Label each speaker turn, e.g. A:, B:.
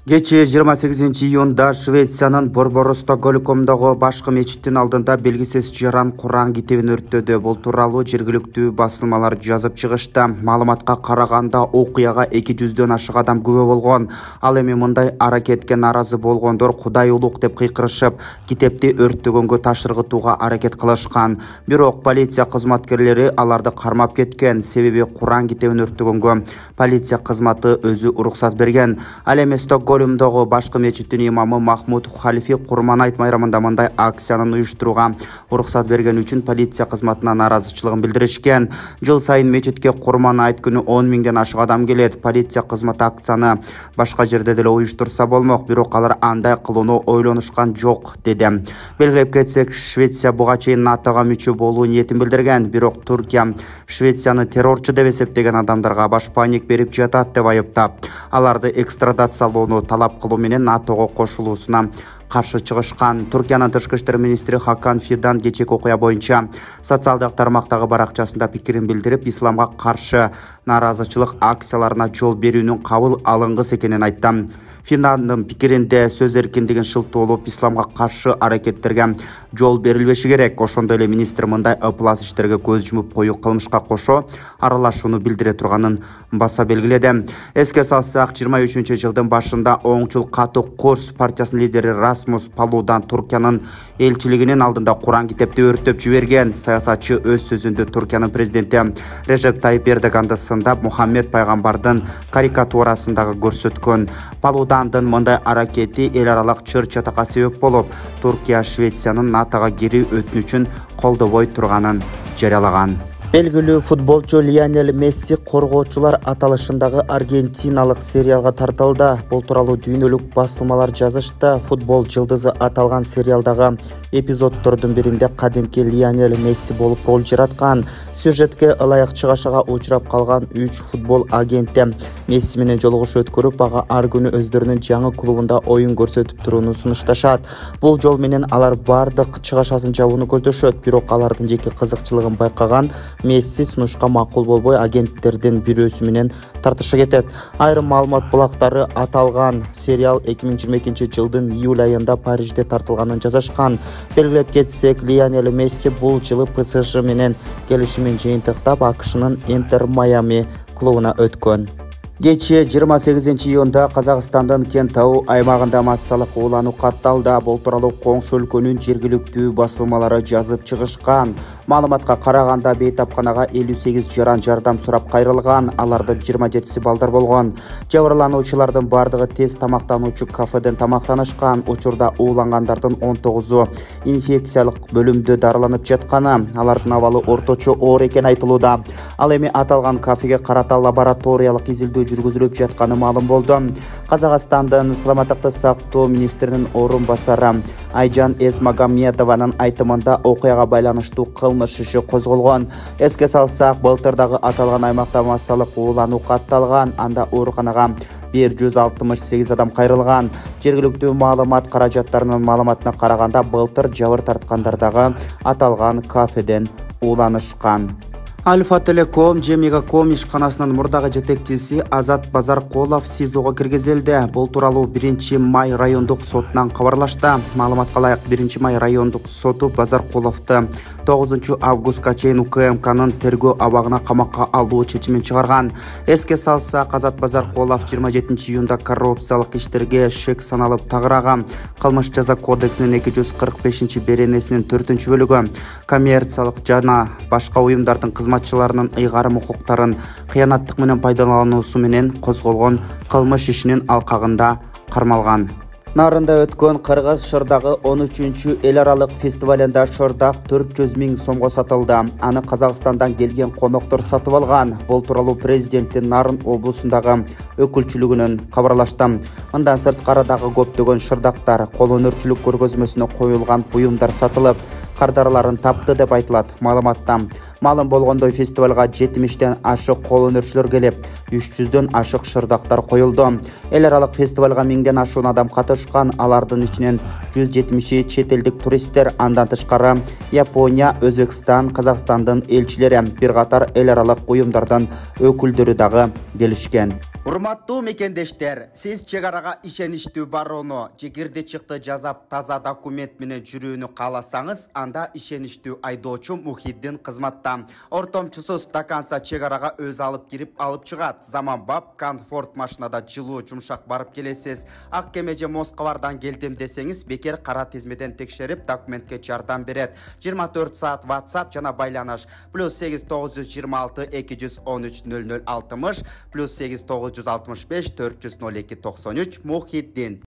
A: Кечээ 28-июнда Швециянын Борборостокгольмдогу башкы мечиттин алдында белгисиз жаран Куран китебин өрттөдү. Бул тууралуу жергиликтүү басылмалар жазып чыгышты. Маалыматка караганда окуяга 200дөн ашык адам күбө болгон. Ал эми мындай аракетке наразы болгондор Кудай улук деп кыйкырышып, китепти өрттөгөнгө ташыргытууга аракет кылышкан. Бирок полиция кызматкерлери аларды кармап кеткен. Себеби Куран китебин өрттөгөнгө полиция кызматы өзү уруксат берген. Ал эми Стокгольмдогу башкы мечиттин имамы Махмуд Халифи Курман айт майрамында мындай акциянын уюштурууга уруксат берген үчүн полиция кызматына наразычылыгын билдиришкен. Жыл сайын мечитке Курман айт күнү 10 миңден ашык адам келет. Полиция кызматы акцияны башка жерде деле уюштурса болмок, бирок алар андай кылууну ойлонушкан жок, деди. Белгилеп кетсек, Швеция буга чейин НАТОга мүчө болуу ниетин билдирген, бирок Туркия Швецияны террорчу деп эсептеген адамдарга башпаанек берип жатат деп айыптап, аларды экстрадациялоону талап кылуу менен НАТОго кошулуусуна каршы чыгышкан. Туркиянын тышкы иштер министри Хакан Фидан кечеки окуя боюнча социалдык тармактагы баракчасында пикирин билдирип, исламга каршы наразычылык акцияларына жол берүүнүн кабыл алынгыс экенин айтты. Фидандын пикиринде сөз эркиндигин шылтоолоп, исламга каршы аракеттерге жол берилбеши керек. Ошондой эле министр мындай ыплас иштерге көз жумуп коюу кылмышка кошо аралашууну билдире турганын баса белгиледи. Эске салсак, 23-жылдын башында оңчул катуу Корс партиясынын лидери Расмус Палудан Туркиянын элчилигинин алдында Куран китепти өрттөп жиберген. Саясатчы өз сөзүндө Туркиянын президенти Режеп Тайип Эрдоганды сындап, Мухаммед пайгамбардын карикатурасындагы көрсөткөн. Палудандын мындай аракети эл аралык чыр-чатакка себеп болуп, Туркия Швециянын НАТОга кирүү өтүнүчүн колдобой турганын жарыялаган. Белгилүү футболчу Лионель Месси коргоочулар аталышындагы аргентиналык сериалга тартылды. Бул тууралуу дүйнөлүк басылмалар жазышты. Футбол жылдызы аталган сериалдагы эпизоддордун биринде кадимки Лионель Месси болуп роль жараткан. Сюжетке ылайык чыгашага учурап калган 3 футбол агенти Месси менен жолугуш өткөрүп, ага ар күнү өздөрүнүн жаңы клубунда оюн көрсөтүп турууну сунушташат. Бул жол менен алар бардык чыгашасын жабууну көздөшөт, бирок алардын жеке кызыкчылыгын байкаган Месси сунушка макул болбой, агенттердин бирөөсү менен тартышка кетет. Айрым маалымат булактары аталган сериал 2022-жылдын июль айында Парижде тартылганын жазышкан. Белгилеп кетсек, Лионель Месси бул жылы ПСЖ менен келишимин жыйынтыктап, АКШнын Интер Майами клубуна өткөн. Кечээ 28-июнда Казакстандын Кентау аймагында массалык уулануу катталды. Бул тууралуу коңшу өлкөнүн жергиликтүү басылмалары жазып чыгышкан. Маалыматка караганда бейтапканага 58 жаран жардам сурап кайрылган. Алардын 27си балдар болгон. Жабырлануучулардын бардыгы тез тамактануучу кафеден тамактанышкан. Учурда уулангандардын 19-у инфекциялык бөлүмдө дарыланып жатканы, алардын абалы орточо оор экени айтылууда. Ал эми аталган кафеге карата лабораториялык изилдөө жүргүзүлүп жатканы маалым болду. Казакстандын саламаттыкты сактоо министринин орун басары Айжан Эсмагомедованын айтымында окуяга байланыштуу кылмыш иши козголгон. Эске салсак, былтырдагы аталган аймакта массалык уулануу катталган, анда ооруканага 168 адам кайрылган. Жергиликтүү маалымат каражаттарынын маалыматына караганда, былтыр жабыр тарткандар аталган кафеден ууланышкан. Альфа Телеком же Мегаком ишканасынын мурдагы жетекчиси Азат Базаркулов СИЗОго киргизилди. Бул тууралуу 1-май райондук сотунан кабарлашты. Маалыматка ылайык, 1-май райондук соту Базаркуловду 9-августка чейин УКМКнын тергөө абагына камакка алуу чечимин чыгарган. Эске салсак, Азат Базаркулов 27-июнда коррупциялык иштерге шек саналып тагыраган. Кылмыш жаза кодексинин 245-беренесинин 4-бөлүгү коммерциялык жана башка уюмдардын кызматчыларынын ыйгарым укуктарын кыянаттык менен пайдалануусу менен козголгон кылмыш ишинин алкагында кармалган. Нарында өткөн Кыргыз шырдагы 13-чү эл аралык фестивалында шырдак 400 000 сомго сатылды. Аны Казакстандан келген коноктор сатып алган. Бул тууралуу президенттин Нарын облусундагы өкүлчүлүгүнөн кабарлашты. Мында сырткарадагы көптөгөн шырдактар, кол өнөрчүлүк көргөзмөсүнө коюлган буюмдар сатылып, кардарларын тапты деп айтылат маалыматта. Маалым болгондой, фестивалга 70ден ашык кол өнөрчүлөр келип, 300дөн ашык шырдактар коюлду. Эл аралык фестивалга 1000ден ашуун адам катышкан. Алардын ичинен 170 чет элдик туристтер, андан тышкары Япония, Өзбекстан, Казакстандын элчилери, бир катар эл аралык уюмдардын өкүлдөрү дагы келишкен. Урматтуу мекендештер, сиз чегарага ишеништүү барууну, чекирди чыкты жазап таза документ менен жүрүүнү кааласаңыз, анда ишеништүү айдоочу Мухиддин кызматта. Ортомчусуз до конца чегарага өз алып кирип алып чыгат. Заманбап комфорт машинада жылуу жумшак барып келесиз. Ак кеме же Москвардан келдим десеңиз, бекер кара тизмеден текшерип документке жардам берет. 24 саат WhatsApp жана байланыш. +8 926 213 0060 +8 965 402 93 Мухиддин.